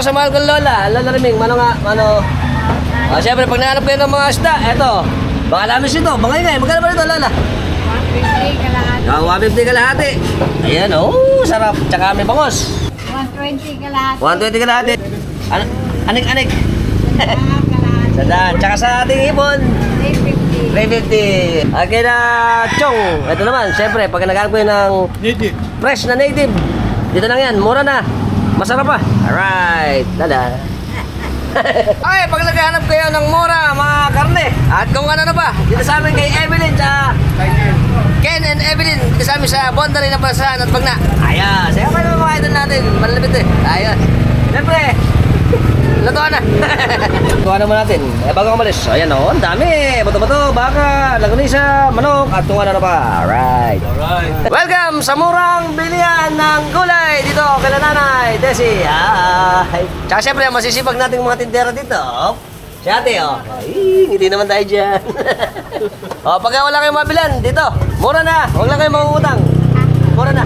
Sa mahal kong lola, Lola Riming, mano nga, mano. Siyempre, pag nahanap kayo ng mga isda, eto, baka lamis ito, bangay nga, magkano ba ito, lola? 150 kalahati. 150 kalahati. Ayan, oh, sarap. Tsaka may bangos. 120 kalahati. 120 kalahati. Anik-anik. Kalahati. Sadaan. Tsaka sa ating ibon, 350. 350. Okay na, Chong. Ito naman, siyempre, pag naghanap kayo ng Native. fresh na native, dito lang yan, mura na. Masarap pa. Alright. Dada. Okay, pag naghahanap kayo ng mura, mga karne, at kung ano na ba, dito sa amin kay Evelyn, sa Ken and Evelyn, dito sa amin sa Bondary na Pasahan at Bagna. Ayan, saya pa naman mga idol natin, malalapit eh. Ayan. Siyempre, lutuan na. Lutuan naman natin. Bago kumalis, ayan o, ang dami. Bato-bato, baka, lagunisa, manok, at kung ano na pa. Alright. Alright. Welcome sa murang bilihan ng gulay dito kay Nanay Desi. Ay. Tsaka syempre, masisipag nating mga tindera dito. Si ate, oh. Ay, hindi naman tayo dyan. Pagka wala kayong mabilan, dito, mura na. Huwag lang kayong mangungutang. Mura na.